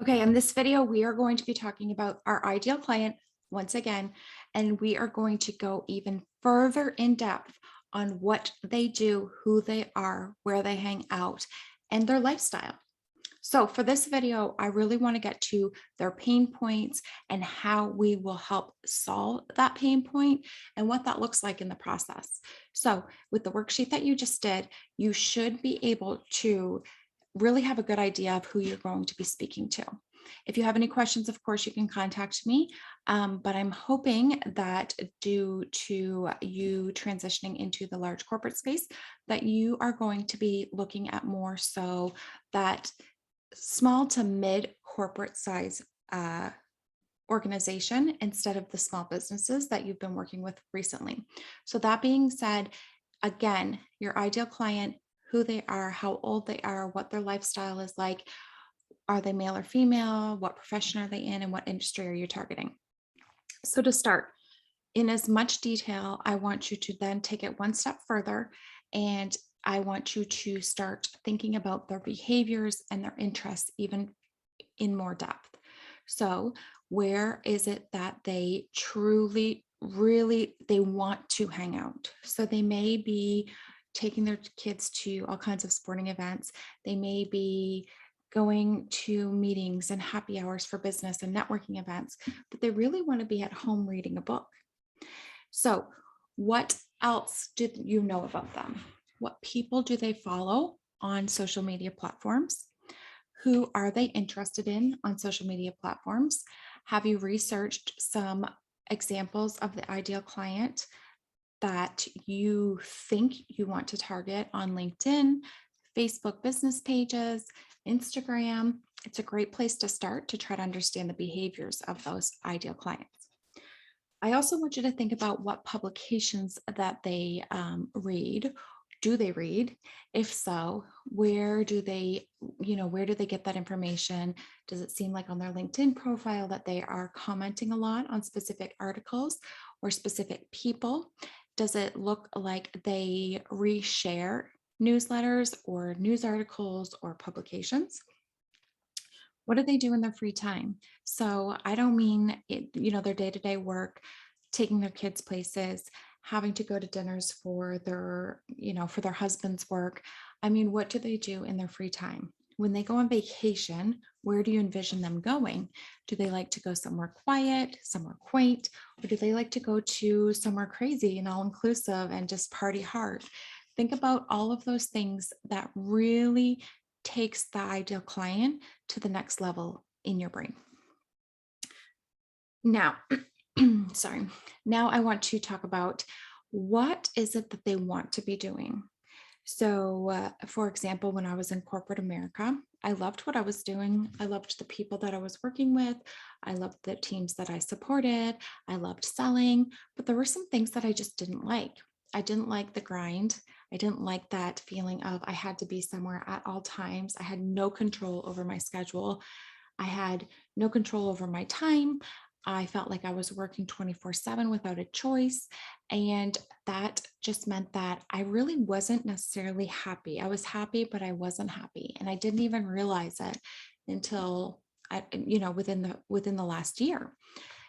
Okay, in this video, we are going to be talking about our ideal client once again, and we are going to go even further in depth on what they do, who they are, where they hang out, and their lifestyle. So for this video, I really want to get to their pain points and how we will help solve that pain point and what that looks like in the process. So with the worksheet that you just did, you should be able to really have a good idea of who you're going to be speaking to. If you have any questions, of course, you can contact me. But I'm hoping that due to you transitioning into the large corporate space, that you are going to be looking at more so that small to mid corporate size organization instead of the small businesses that you've been working with recently. So that being said, again, your ideal client, who they are, how old they are, what their lifestyle is like, are they male or female, what profession are they in, and what industry are you targeting? So to start, in as much detail, I want you to then take it one step further and I want you to start thinking about their behaviors and their interests even in more depth. So, where is it that they truly, really, they want to hang out? So they may be taking their kids to all kinds of sporting events. They may be going to meetings and happy hours for business and networking events, but they really want to be at home reading a book. So, what else did you know about them? What people do they follow on social media platforms? Who are they interested in on social media platforms? Have you researched some examples of the ideal client that you think you want to target on LinkedIn, Facebook business pages, Instagram? It's a great place to start to try to understand the behaviors of those ideal clients. I also want you to think about what publications that they read. Do they read? If so, where do they, where do they get that information? Does it seem like on their LinkedIn profile that they are commenting a lot on specific articles or specific people? Does it look like they reshare newsletters or news articles or publications? What do they do in their free time? So I don't mean it, their day-to-day work, taking their kids places, having to go to dinners for their, for their husband's work. I mean, what do they do in their free time? When they go on vacation, where do you envision them going? Do they like to go somewhere quiet, somewhere quaint, or do they like to go to somewhere crazy and all inclusive and just party hard? Think about all of those things that really takes the ideal client to the next level in your brain. Now, sorry, now I want to talk about what is it that they want to be doing. So, for example, when I was in corporate America, I loved what I was doing. I loved the people that I was working with. I loved the teams that I supported. I loved selling, but there were some things that I just didn't like. I didn't like the grind. I didn't like that feeling of I had to be somewhere at all times. I had no control over my schedule. I had no control over my time. I felt like I was working 24/7 without a choice. And that just meant that I really wasn't necessarily happy. I was happy, but I wasn't happy. And I didn't even realize it until within the last year.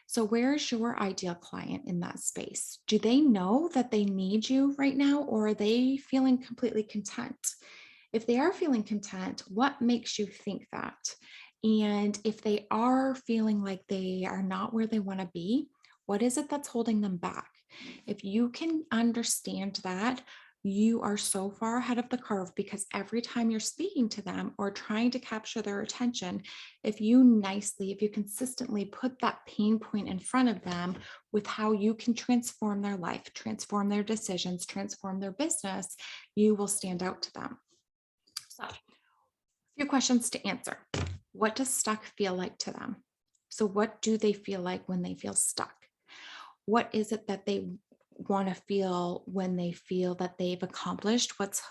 So where's your ideal client in that space? Do they know that they need you right now, or are they feeling completely content? If they are feeling content, what makes you think that? And if they are feeling like they are not where they want to be, what is it that's holding them back? If you can understand that, you are so far ahead of the curve because every time you're speaking to them or trying to capture their attention, if you consistently put that pain point in front of them with how you can transform their life, transform their decisions, transform their business, you will stand out to them. So, a few questions to answer. What does stuck feel like to them? So, what do they feel like when they feel stuck? What is it that they want to feel when they feel that they've accomplished what's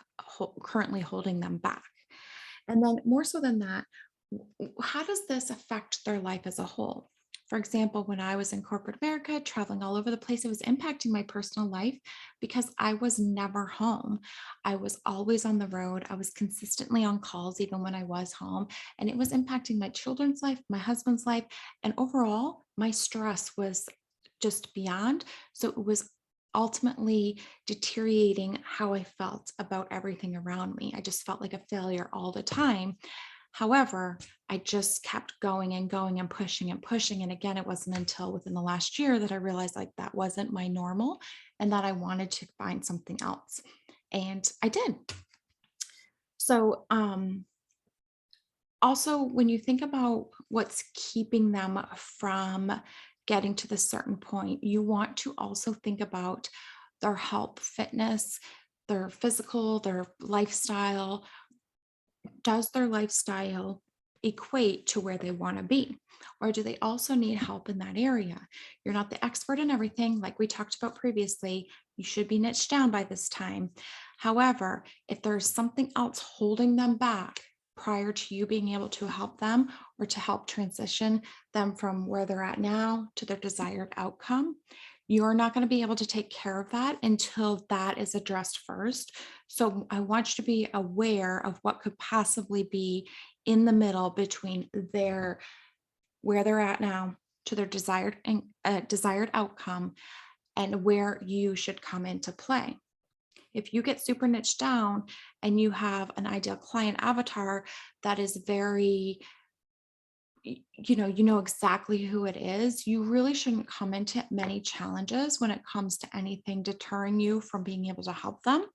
currently holding them back? And then, more so than that, how does this affect their life as a whole? For example, when I was in corporate America, traveling all over the place, it was impacting my personal life because I was never home. I was always on the road. I was consistently on calls, even when I was home. And it was impacting my children's life, my husband's life. And overall, my stress was just beyond. So it was ultimately deteriorating how I felt about everything around me. I just felt like a failure all the time. However, I just kept going and going and pushing and pushing. And again, it wasn't until within the last year that I realized like that wasn't my normal and that I wanted to find something else. And I did. So, also, when you think about what's keeping them from getting to this certain point, you want to also think about their health, fitness, their physical, their lifestyle. Does their lifestyle equate to where they want to be? Or do they also need help in that area? You're not the expert in everything, like we talked about previously. You should be niched down by this time. However, if there's something else holding them back prior to you being able to help them or to help transition them from where they're at now to their desired outcome, you're not going to be able to take care of that until that is addressed first. So I want you to be aware of what could possibly be in the middle between their where they're at now to their desired outcome and where you should come into play. If you get super niched down and you have an ideal client avatar that is very you know exactly who it is, you really shouldn't come into many challenges when it comes to anything deterring you from being able to help them.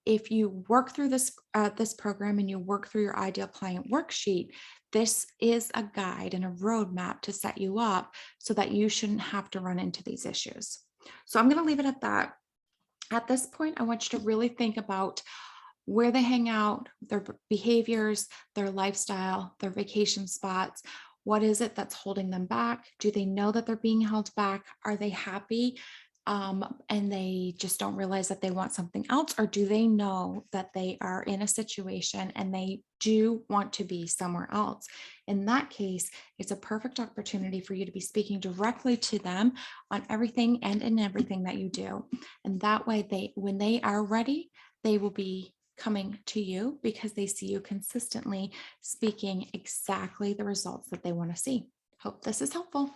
If you work through this program and you work through your ideal client worksheet, this is a guide and a roadmap to set you up so that you shouldn't have to run into these issues. So I'm going to leave it at that. At this point, I want you to really think about where they hang out, their behaviors, their lifestyle, their vacation spots. What is it that's holding them back? Do they know that they're being held back? Are they happy? And they just don't realize that they want something else? Or do they know that they are in a situation and they do want to be somewhere else? In that case, it's a perfect opportunity for you to be speaking directly to them on everything and in everything that you do. And that way, when they are ready, they will be coming to you because they see you consistently speaking exactly the results that they want to see. Hope this is helpful.